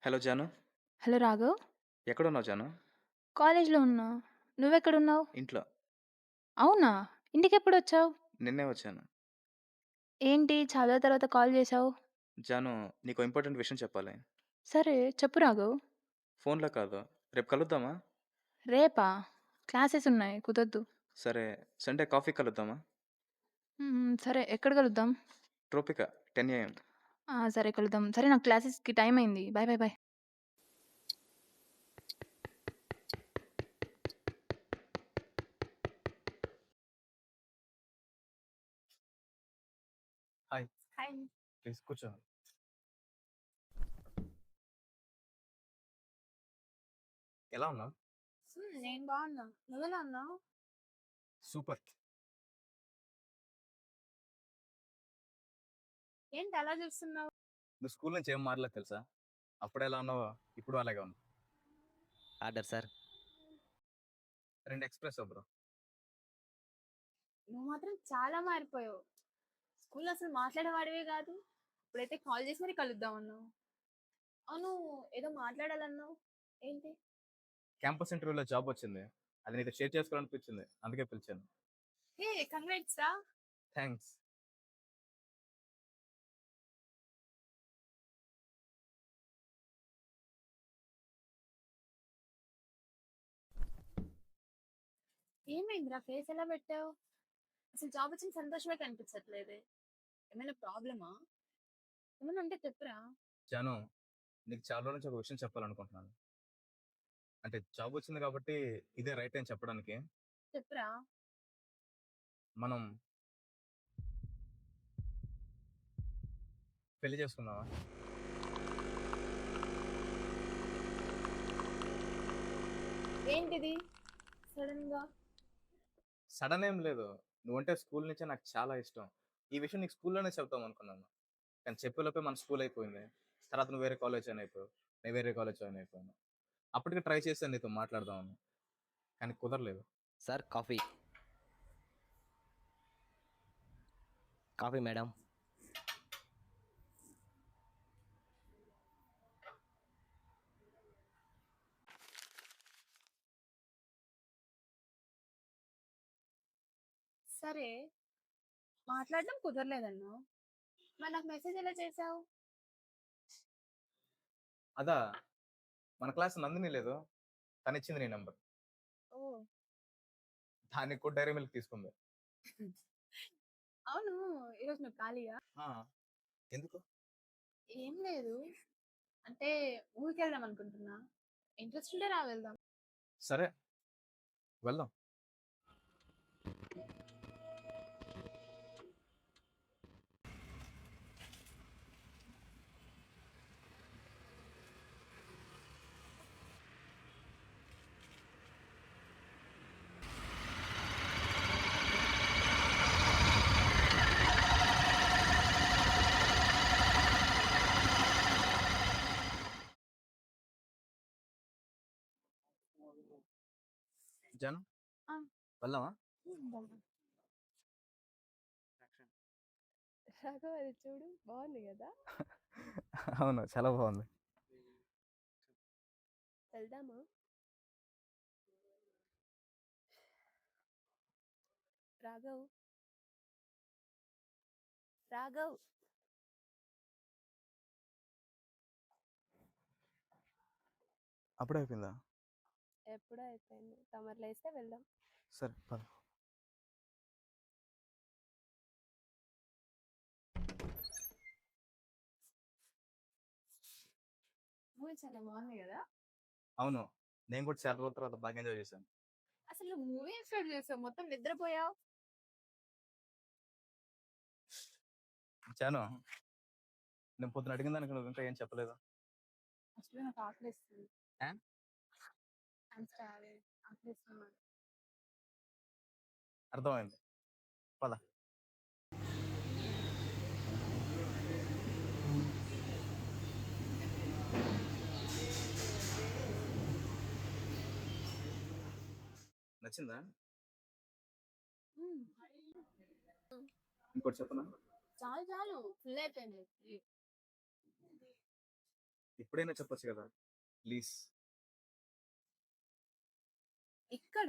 Hello Janu. Hello Raghav. ఎక్కడున్నావు జాను? కాలేజ్‌లో ఉన్నా. నువ్వెక్కడున్నావు? ఇంట్లో. అవునా? ఇంటికెప్పుడొచ్చావు? నిన్నే వచ్చాను. ఏంటి చాలా రోజుల తర్వాత కాల్ చేశావు? జాను, నీకో ఇంపార్టెంట్ విషయం చెప్పాలి. సరే చెప్పు రాఘవ్. ఫోన్‌లో కాదు. రేపు కలుద్దామా? రేపా? క్లాసెస్ ఉన్నాయి కుదరదు. సరే, సండే కాఫీకి కలుద్దామా? సరే ఎక్కడ కలుద్దాం? ట్రోపికా 10 AM. సరే కలుద్దాం. సరే నాకు క్లాసెస్‌కి టైం అయింది. Bye, bye, bye. Hi. Hi. Please కూర్చో. ఎలా ఉన్నావు? నేను బాగున్నా. నువ్వెలా ఉన్నావు? సూపర్. ఏంటి అలా చూస్తున్నావు? నువ్వు స్కూల్ నుంచి ఏం మారలేదు తెలుసా? అప్పుడు ఎలా ఉన్నావో ఇప్పుడు అలాగే ఉన్నావు. Order sir. 2 ఎక్స్‌ప్రెసో బ్రో. నువ్వు మాత్రం చాలా మారిపోయావు. స్కూల్‌లో అసలు మాట్లాడేవాడివే కాదు. ఇప్పుడైతే కాల్ చేసి మరి కలుద్దాం అన్నావు. అవును, ఏదో మాట్లాడాలన్నావు. ఏంటి? క్యాంపస్ ఇంటర్వ్యూలో జాబ్ వచ్చింది. అది నీతో షేర్ చేసుకోవాలనిపించింది. అందుకే పిలిచాను. హే కంగ్రాట్స్ రా. థాంక్స్. ఏమైందిరా ఫేస్ ఎలా పెట్టావు? అసలు జాబ్ వచ్చిన సంతోషమే కనిపించట్లేదే. ఏమైనా ప్రాబ్లమా? ఏమైనా ఉంటే చెప్పురా. జాను, నీకు చాలా రోజుల నుంచి ఒక విషయం చెప్పాలనుకుంటున్నాను. అంటే జాబ్ వచ్చింది కాబట్టి ఇదే రైట్ టైం చెప్పడానికి. చెప్పురా. మనం పెళ్లి చేసుకుందామా? ఏంటిది సడన్ గా? సడన్ ఏం లేదు. నువ్వంటే స్కూల్ నుంచే నాకు చాలా ఇష్టం. ఈ విషయం నీకు స్కూల్‌లోనే చెప్దాం అనుకున్నాను. కానీ చెప్పేలోపే మన స్కూల్ అయిపోయింది. తర్వాత నువ్వు వేరే కాలేజ్ జాయిన్ అయిపోయావు. నేను వేరే కాలేజ్ జాయిన్ అయిపోయాను. అప్పటికి ట్రై చేశాను నీతో మాట్లాడదామని. కానీ కుదరలేదు. Sir coffee. Coffee madam. సరే మాట్లాడడం కుదరలేదన్నావు, మరి నాకు మెసేజ్ ఎలా చేసావు? అదా, మన క్లాస్ నందిని లేదు. తనిచ్చింది నీ నంబర్. ఓ. దానికి కూడా డైరీ మిల్క్ తీసుకుంది. అవును, ఈరోజు నువ్వు ఖాళీగా? ఆ! ఎందుకు? ఏం లేదు, అంటే ఊరికి వెళ్దాం అనుకుంటున్నా. ఇంట్రెస్ట్ ఉంటే రా వెళ్దాం. సరే, వెళ్దాం. జాను, ఆ, వెళ్దామా? వెళ్దాం. రాఘవ్ అది చూడు బాగుంది కదా. అవును, చాలా బాగుంది. వెళ్దామా? రాఘవ్, రాఘవ్. అప్పుడే అయిపోయిందా? ఎప్పుడో అయిపోయింది, తమరు లేస్తే వెళ్దాం. సరే పద. మూవీ చాలా బాగుంది కదా. అవును, నేను కూడా చాలా రోజుల తర్వాత బాగా ఎంజాయ్ చేశాను. అసలు నువ్వు మూవీ ఎక్స్పెక్ట్ చేసావు, మొత్తం నిద్రపోయావు. జాను, నేను పొద్దున అడిగిన దానికి నువ్వు ఇంకా ఏం చెప్పలేదు. అసలు నాకు ఆకలిస్తుంది. ఆ? ఆకలిస్తుంది. అర్థమైంది. పద. నచ్చిందా? ఇంకోటి చెప్పనా? చాలు చాలు, ఫుల్ అయిపోయింది. ఇప్పుడైనా చెప్పొచ్చు కదా ప్లీజ్. ఇక్కడ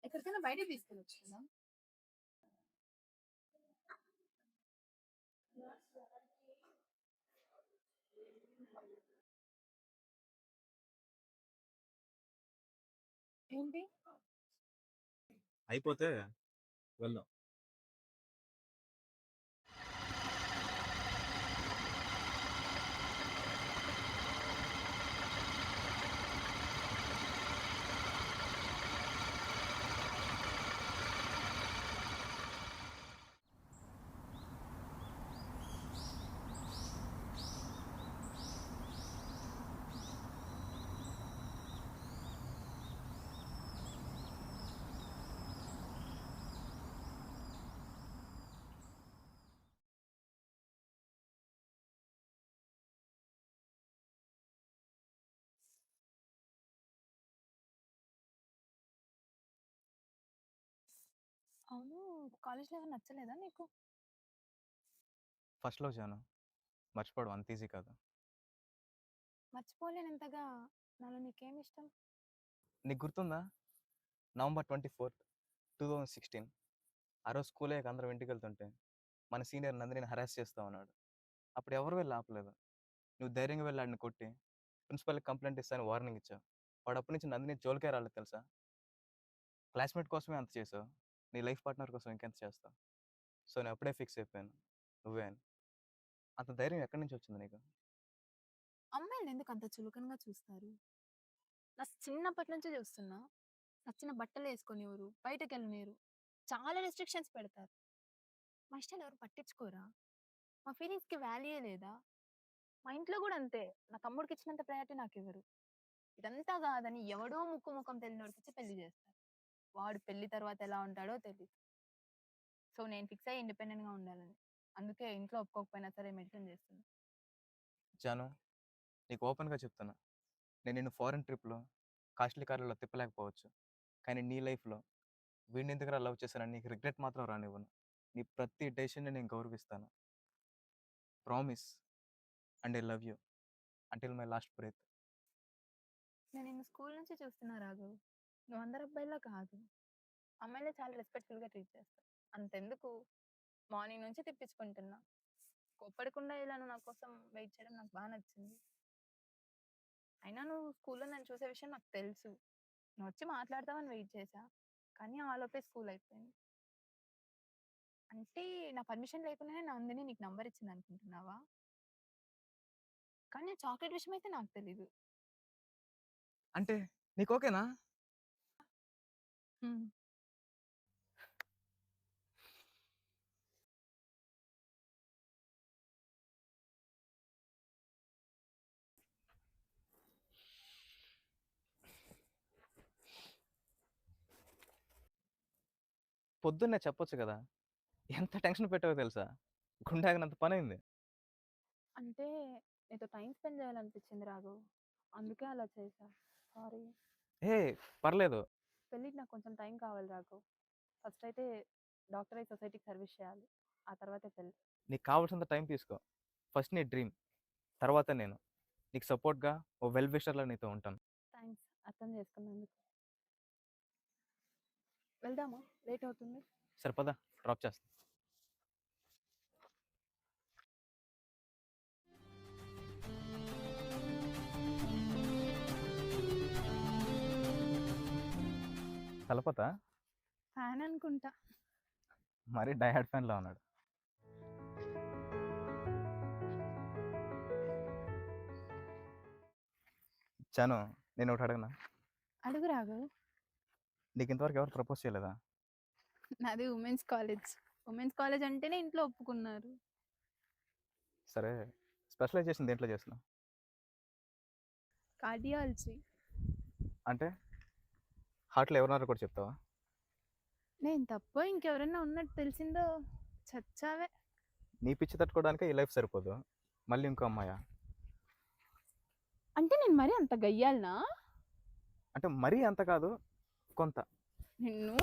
ఎక్కడికైనా బయటకు తీసుకెళ్ళొచ్చు కదా. ఏంటి? అయిపోతే వెళ్దాం. అవును, కాలేజ్లో ఎవరు నచ్చలేదా నీకు? ఫస్ట్‌లో జాను మర్చిపోవడం అంత ఈజీ కాదు. మర్చిపోలేనంతగా నాలో నీకేం ఇష్టం? నీకు గుర్తుందా? నవంబర్ 24, 2016 ఆ రోజు స్కూల్ అయ్యాక అందరం ఇంటికెళ్తుంటే మన సీనియర్ నందినిని హరాస్ చేస్తా ఉన్నాడు. అప్పుడు ఎవరు వెళ్ళి ఆపలేదు. నువ్వు ధైర్యంగా వెళ్ళి ఆడిని కొట్టి ప్రిన్సిపల్‌కి కంప్లెయింట్ ఇస్తాను వార్నింగ్ ఇచ్చావు. వాడు అప్పటి నుంచి నందిని జోలికే రాలేదు తెలుసా? క్లాస్‌మేట్ కోసమే అంత చేసావు. నీ లైఫ్ పార్ట్నర్ కోసం ఇంకెంత చేస్తావు? సో నేను అప్పుడే ఫిక్స్ అయిపోయాను నువ్వే అని. అంత ధైర్యం ఎక్కడి నుంచి వచ్చింది నీకు? అమ్మాయిలు ఎందుకు అంత చులకనగా చూస్తారు? నా చిన్నప్పటి నుంచి చూస్తున్నా. నచ్చిన బట్టలు వేసుకొనివ్వరు, బయటకెళ్ళనీయరు, చాలా రెస్ట్రిక్షన్స్ పెడతారు. మా ఇష్టాలు ఎవరు పట్టించుకోరా? మా ఫీలింగ్స్‌కి వాల్యూయే లేదా? మా ఇంట్లో కూడా అంతే. నా తమ్ముడికి ఇచ్చినంత ప్రయారిటీ నాకివ్వరు. ఇదంతా కాదని ఎవడో ముక్కు ముఖం తెలియనోడికిచ్చి పెళ్లి చేస్తారు. వాడు పెళ్లి తర్వాత ఎలా ఉంటాడో తెలీదు. సో నేను ఫిక్స్ అయ్యి ఇండిపెండెంట్‌గా ఉండాలని. అందుకే ఇంట్లో ఒప్పుకోకపోయినా సరే మెయింటైన్ చేస్తున్నా. జాను నీకు ఓపెన్‌గా చెప్తున్నా. నేను నిన్ను ఫారెన్ ట్రిప్‌లో కాస్ట్లీ కార్‌లలో తిప్పలేకపోవచ్చు. కానీ నీ లైఫ్‌లో వీడిని ఎందుకురా లవ్ చేశానని నీకు రిగ్రెట్ మాత్రం రానివ్వను. నీ ప్రతి డెసిషన్‌ని నేను గౌరవిస్తాను. Promise and I love you until my last breath. నేను నిన్ను స్కూల్ నుంచి చూస్తున్నా రాఘవ్. నువ్వు అందరు అబ్బాయిలా కాదు. అమ్మాయిలే చాలా రెస్పెక్ట్‌ఫుల్‌గా ట్రీట్ చేస్తావు. అంతెందుకు మార్నింగ్ నుంచి తిప్పించుకుంటున్నా. కోప్పడకుండా ఇలా నువ్వు నా కోసం వెయిట్ చేయడం నాకు బాగా నచ్చింది. అయినా నువ్వు స్కూల్‌లో నన్ను చూసే విషయం నాకు తెలుసు. నువ్వు వచ్చి మాట్లాడతావని వెయిట్ చేశా. కానీ ఆలోపే స్కూల్ అయిపోయింది. అంటే నా పర్మిషన్ లేకుండానే నందిని నీకు నంబర్ ఇచ్చింది అనుకుంటున్నావా? కానీ ఆ చాక్లెట్ విషయం అయితే నాకు తెలీదు. అంటే నీకు ఓకేనా? హ్మ్. పొద్దున్నే చెప్పొచ్చు కదా! ఎంత టెన్షన్ పెట్టావో తెలుసా? గుండె ఆగినంత పనైంది. అంటే నీతో టైమ్ స్పెండ్ చేయాలనిపించింది రాఘవ్. అందుకే అలా చేశా. సారీ. ఏ పర్లేదు. పెళ్ళికి నాకు కొంచెం టైం కావాలి రాఘవ్. ఫస్ట్ అయితే డాక్టర్ అయి సొసైటీకి సర్వీస్ చేయాలి. ఆ తర్వాతే పెళ్ళి. నీకు కావాల్సినంత టైం తీసుకో. ఫస్ట్ నీ డ్రీమ్. తర్వాత నేను. నీకు సపోర్ట్‌గా ఓ వెల్ విషర్‌లా నీతో ఉంటాను. థ్యాంక్స్ అర్థం చేసుకున్నందుకు. వెళ్దామా? లేట్ అవుతుంది. సరే పద డ్రాప్ చేస్తా. తలపతా? ఫ్యాన్ అనుకుంటా. మరీ డై హార్డ్ ఫ్యాన్‌లా ఉన్నాడు. చాను నేనొకటి అడగనా? అడుగు రాఘవ్. నీకు ఇంతవరకు ఎవరు ప్రపోజ్ చేయలేదా? నాది ఉమెన్స్ కాలేజ్. ఉమెన్స్ కాలేజ్ అంటేనే ఇంట్లో ఒప్పుకున్నారు. సరే స్పెషలైజేషన్ దేంట్లో చేస్తున్నావు? కార్డియాలజీ. అంటే హార్ట్‌లో ఎవరున్నారో కూడా చెప్తావా? నేను తప్ప ఇంకెవరైనా ఉన్నట్టు తెలిసిందో చచ్చావే. నీ పిచ్చి తట్టుకోవడానికే ఈ లైఫ్ సరిపోదు. మళ్ళీ ఇంకో అమ్మాయా? అంటే నేను మరీ అంత గయ్యాలనా? అంటే మరీ అంత కాదు కొంత. నిన్ను